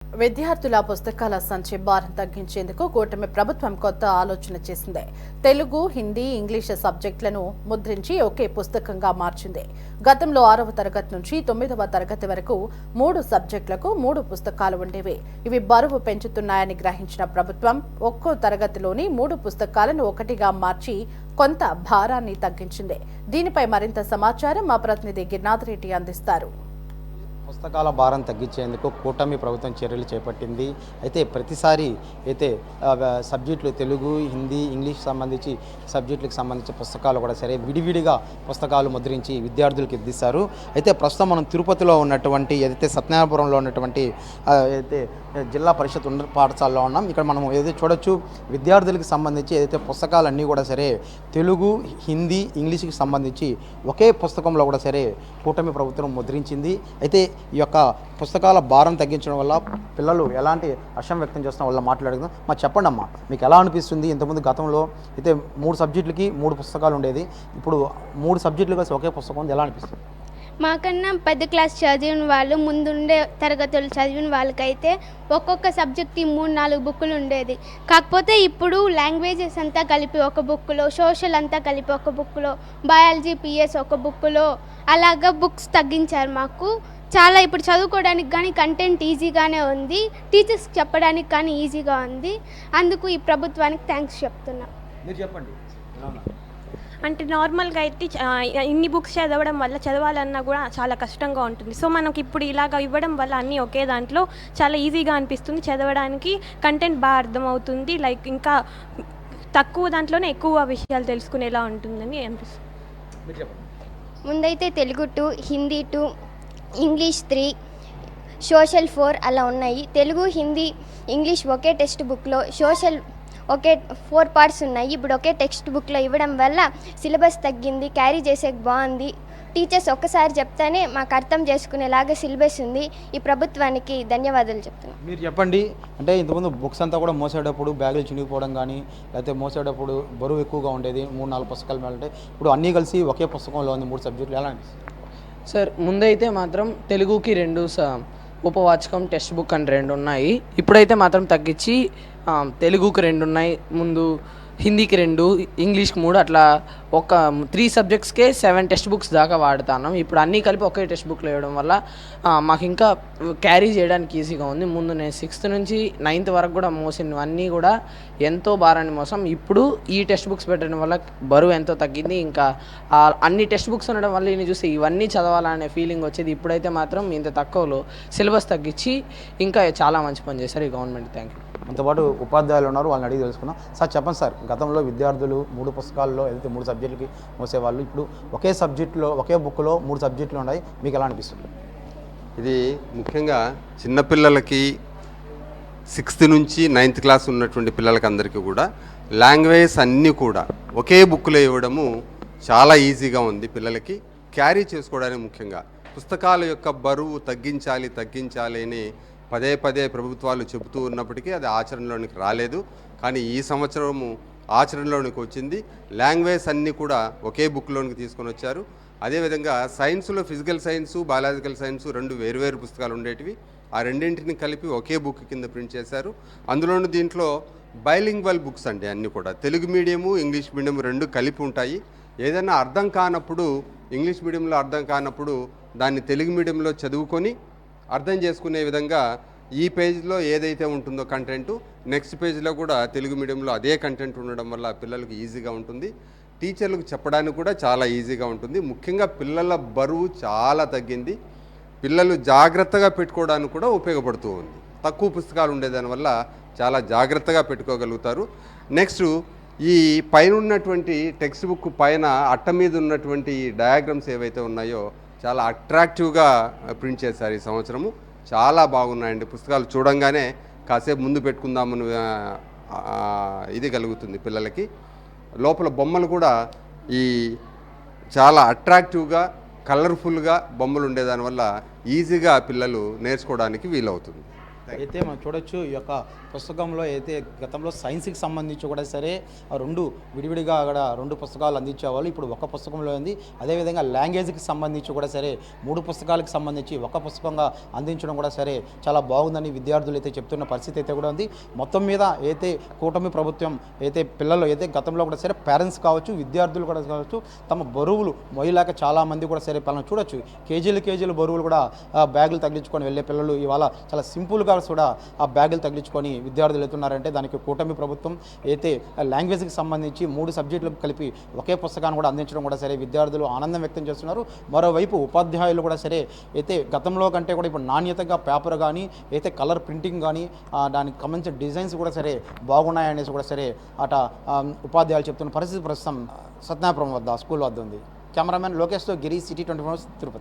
విద్యార్థుల పుస్తకాల సంచి భారం తగ్గించేందుకు కూటమి ప్రభుత్వం కొత్త ఆలోచన చేసింది. తెలుగు, హిందీ, ఇంగ్లీష్ సబ్జెక్టులను ముద్రించి ఒకే పుస్తకంగా మార్చింది. గతంలో 6వ తరగతి నుంచి 9వ తరగతి వరకు 3 సబ్జెక్టులకు 3 పుస్తకాలు ఉండేవి. ఇవి బరువు పెంచుతున్నాయని గ్రహించిన ప్రభుత్వం ఒక్కో తరగతిలోని 3 పుస్తకాలను ఒకటిగా మార్చి కొంత భారాన్ని తగ్గించింది. దీనిపై మరింత సమాచారం మా ప్రతినిధి గిరినాథ్ రెడ్డి అందిస్తారు. పుస్తకాల భారం తగ్గించేందుకు కూటమి ప్రభుత్వం చర్యలు చేపట్టింది. అయితే ప్రతిసారి అయితే సబ్జెక్టులు తెలుగు, హిందీ, ఇంగ్లీష్ సంబంధించి సబ్జెక్టులకు సంబంధించి పుస్తకాలు కూడా సరే విడివిడిగా పుస్తకాలు ముద్రించి విద్యార్థులకు అందిస్తారు. అయితే ప్రస్తుతం మనం తిరుపతిలో ఉన్నటువంటి ఏదైతే సత్యనారాయణపురంలో ఉన్నటువంటి ఏదైతే జిల్లా పరిషత్ ఉన్నత పాఠశాలలో ఉన్నాం. ఇక్కడ మనం ఏదైతే చూడొచ్చు విద్యార్థులకు సంబంధించి ఏదైతే పుస్తకాలన్నీ కూడా సరే తెలుగు, హిందీ, ఇంగ్లీష్కి సంబంధించి ఒకే పుస్తకంలో కూడా సరే కూటమి ప్రభుత్వం ముద్రించింది. అయితే ఈ యొక్క పుస్తకాల భారం తగ్గించడం వల్ల పిల్లలు ఎలాంటి హర్షం వ్యక్తం చేస్తున్న వాళ్ళ మాట్లాడుకుందాం. మాకు చెప్పండి అమ్మా, మీకు ఎలా అనిపిస్తుంది? ఇంతకుముందు గతంలో అయితే 3 సబ్జెక్టులకి 3 పుస్తకాలు ఉండేది, ఇప్పుడు 3 సబ్జెక్టులు కలిసి ఒకే పుస్తకం ఉంది, ఎలా అనిపిస్తుంది? మాకన్నా పెద్ద క్లాస్ చదివిన వాళ్ళు, ముందుండే తరగతులు చదివిన వాళ్ళకైతే ఒక్కొక్క సబ్జెక్ట్కి 3-4 బుక్కులు ఉండేది. కాకపోతే ఇప్పుడు లాంగ్వేజెస్ అంతా కలిపి ఒక బుక్లో, సోషల్ అంతా కలిపి ఒక బుక్లో, బయాలజీ, పిఎస్ ఒక బుక్లో అలాగా బుక్స్ తగ్గించారు. మాకు చాలా ఇప్పుడు చదువుకోవడానికి కానీ కంటెంట్ ఈజీగానే ఉంది, టీచర్స్కి చెప్పడానికి కానీ ఈజీగా ఉంది. అందుకు ఈ ప్రభుత్వానికి థ్యాంక్స్ చెప్తున్నా. మీరు చెప్పండి. అంటే నార్మల్గా అయితే ఇన్ని బుక్స్ చదవడం వల్ల చదవాలన్నా కూడా చాలా కష్టంగా ఉంటుంది. సో మనకి ఇప్పుడు ఇలాగ ఇవ్వడం వల్ల అన్నీ ఒకే దాంట్లో చాలా ఈజీగా అనిపిస్తుంది, చదవడానికి కంటెంట్ బాగా అర్థమవుతుంది. లైక్ ఇంకా తక్కువ దాంట్లోనే ఎక్కువ విషయాలు తెలుసుకునేలా ఉంటుందని అనిపిస్తుంది. ముందైతే తెలుగు 2, హిందీ 2, ఇంగ్లీష్ 3, సోషల్ 4 అలా ఉన్నాయి. తెలుగు, హిందీ, ఇంగ్లీష్ ఒకే టెక్స్ట్ బుక్లో, సోషల్ ఒకే 4 పార్ట్స్ ఉన్నాయి. ఇప్పుడు ఒకే టెక్స్ట్ బుక్లో ఇవ్వడం వల్ల సిలబస్ తగ్గింది, క్యారీ చేసేకి బాగుంది. టీచర్స్ ఒక్కసారి చెప్తానే మాకు అర్థం చేసుకునేలాగా సిలబస్ ఉంది. ఈ ప్రభుత్వానికి ధన్యవాదాలు చెప్తున్నాను. మీరు చెప్పండి. అంటే ఇంతకుముందు బుక్స్ అంతా కూడా మోసేటప్పుడు బ్యాగులు చినిగిపోవడం కానీ, లేకపోతే మోసేటప్పుడు బరువు ఎక్కువగా ఉండేది, 3-4 పుస్తకాలు మేలంటే ఇప్పుడు అన్నీ కలిసి ఒకే పుస్తకంలో ఉంది 3 సబ్జెక్టులు, ఎలా అనిపిస్తుంది? సార్, ముందైతే మాత్రం తెలుగుకి 2 ఉపవాచకం, టెక్స్ట్ బుక్ అని 2 ఉన్నాయి. ఇప్పుడైతే మాత్రం తగ్గించి తెలుగుకి 2 ఉన్నాయి, ముందు హిందీకి 2, ఇంగ్లీష్కి 3, అట్లా ఒక 3 సబ్జెక్ట్స్కే 7 టెక్స్ట్ బుక్స్ దాకా వాడుతున్నాం. ఇప్పుడు అన్నీ కలిపి ఒకే టెక్స్ట్ బుక్లో వేయడం వల్ల మాకు ఇంకా క్యారీ చేయడానికి ఈజీగా ఉంది. ముందు నేను 6th నుంచి 9th వరకు కూడా మోసినవన్నీ కూడా ఎంతో భారాన్ని మోసం. ఇప్పుడు ఈ టెక్స్ట్ బుక్స్ పెట్టడం వల్ల బరువు ఎంతో తగ్గింది. ఇంకా అన్ని టెక్స్ట్ బుక్స్ ఉండడం వల్ల ఇన్ని చూస్తే ఇవన్నీ చదవాలనే ఫీలింగ్ వచ్చేది. ఇప్పుడైతే మాత్రం ఇంత తక్కువలో సిలబస్ తగ్గించి ఇంకా చాలా మంచి పని చేశారు ఈ గవర్నమెంట్. Thank you. అంతపాటు ఉపాధ్యాయులు ఉన్నారు, వాళ్ళని అడిగి తెలుసుకున్నాం. సార్ చెప్పండి సార్, గతంలో విద్యార్థులు 3 పుస్తకాల్లో ఏదైతే 3 సబ్జెక్టులకి మోసేవాళ్ళు, ఇప్పుడు ఒకే సబ్జెక్టులో ఒకే బుక్లో 3 సబ్జెక్టులు ఉన్నాయి, మీకు ఎలా అనిపిస్తుంది? ఇది ముఖ్యంగా చిన్నపిల్లలకి 6th నుంచి 9th క్లాస్ ఉన్నటువంటి పిల్లలకి అందరికీ కూడా లాంగ్వేజ్ అన్నీ కూడా ఒకే బుక్లో ఇవ్వడము చాలా ఈజీగా ఉంది. పిల్లలకి క్యారీ చేసుకోవడానికి ముఖ్యంగా పుస్తకాల యొక్క బరువు తగ్గించాలి అని పదే ప్రభుత్వాలు చెబుతూ ఉన్నప్పటికీ అది ఆచరణలోనికి రాలేదు. కానీ ఈ సంవత్సరము ఆచరణలోనికి వచ్చింది. లాంగ్వేజ్ అన్నీ కూడా ఒకే బుక్లోనికి తీసుకొని వచ్చారు. అదేవిధంగా సైన్స్లో ఫిజికల్ సైన్సు, బయాలజికల్ సైన్సు 2 వేరువేరు పుస్తకాలు ఉండేటివి, ఆ రెండింటిని కలిపి ఒకే బుక్ కింద ప్రింట్ చేశారు. అందులోనూ దీంట్లో బైలింగ్వల్ బుక్స్ అండి, అన్నీ కూడా తెలుగు మీడియము, ఇంగ్లీష్ మీడియం 2 కలిపి ఉంటాయి. ఏదైనా అర్థం కానప్పుడు, ఇంగ్లీష్ మీడియంలో అర్థం కానప్పుడు దాన్ని తెలుగు మీడియంలో చదువుకొని అర్థం చేసుకునే విధంగా ఈ పేజ్లో ఏదైతే ఉంటుందో కంటెంటు, నెక్స్ట్ పేజ్లో కూడా తెలుగు మీడియంలో అదే కంటెంట్ ఉండడం వల్ల పిల్లలకు ఈజీగా ఉంటుంది. టీచర్లకు చెప్పడానికి కూడా చాలా ఈజీగా ఉంటుంది. ముఖ్యంగా పిల్లల బరువు చాలా తగ్గింది. పిల్లలు జాగ్రత్తగా పెట్టుకోవడానికి కూడా ఉపయోగపడుతూ ఉంది. తక్కువ పుస్తకాలు ఉండేదానివల్ల చాలా జాగ్రత్తగా పెట్టుకోగలుగుతారు. నెక్స్ట్, ఈ పైన ఉన్నటువంటి టెక్స్ట్ బుక్ పైన అట్ట మీద ఉన్నటువంటి డయాగ్రామ్స్ ఏవైతే ఉన్నాయో చాలా అట్రాక్టివ్గా ప్రింట్ చేశారు ఈ సంవత్సరము. చాలా బాగున్నాయండి పుస్తకాలు. చూడంగానే కాసేపు ముందు పెట్టుకుందామని ఇది కలుగుతుంది పిల్లలకి. లోపల బొమ్మలు కూడా ఈ చాలా అట్రాక్టివ్గా, కలర్ఫుల్గా బొమ్మలు ఉండేదానివల్ల ఈజీగా పిల్లలు నేర్చుకోవడానికి వీలవుతుంది. అయితే మనం చూడొచ్చు ఈ యొక్క పుస్తకంలో అయితే గతంలో సైన్స్కి సంబంధించి కూడా సరే ఆ రెండు విడివిడిగా అక్కడ రెండు పుస్తకాలు అందించేవాళ్ళు. ఇప్పుడు ఒక పుస్తకంలో ఉంది. అదేవిధంగా లాంగ్వేజ్కి సంబంధించి కూడా సరే 3 పుస్తకాలకు సంబంధించి ఒక పుస్తకంగా అందించడం కూడా సరే చాలా బాగుందని విద్యార్థులు అయితే చెప్తున్న పరిస్థితి అయితే కూడా ఉంది. మొత్తం మీద అయితే కూటమి ప్రభుత్వం అయితే పిల్లలు అయితే గతంలో కూడా సరే పేరెంట్స్ కావచ్చు, విద్యార్థులు కూడా కావచ్చు, తమ బరువులు మొయ్యలేక చాలామంది కూడా సరే పిల్లలు చూడొచ్చు. కేజీలు బరువులు కూడా బ్యాగులు తగిలించుకొని వెళ్ళే పిల్లలు ఇవాళ చాలా సింపుల్గా కూడా ఆ బ్యాగులు తగిలించుకొని విద్యార్థులు వెళ్తున్నారంటే దానికి కూటమి ప్రభుత్వం అయితే లాంగ్వేజ్కి సంబంధించి 3 సబ్జెక్టులు కలిపి ఒకే పుస్తకాన్ని కూడా అందించడం కూడా సరే విద్యార్థులు ఆనందం వ్యక్తం చేస్తున్నారు. మరోవైపు ఉపాధ్యాయులు కూడా సరే అయితే గతంలో కంటే కూడా ఇప్పుడు నాణ్యతగా పేపర్ కానీ అయితే కలర్ ప్రింటింగ్ కానీ దానికి సంబంధించిన డిజైన్స్ కూడా సరే బాగున్నాయనేసి కూడా సరే అట ఉపాధ్యాయులు చెప్తున్న పరిస్థితి ప్రస్తుతం సత్యనారాయణపురం వద్ద స్కూల్ వద్ద ఉంది. కెమెరామెన్ లోకేష్తో గిరి, సిటీ 24 తిరుపతి.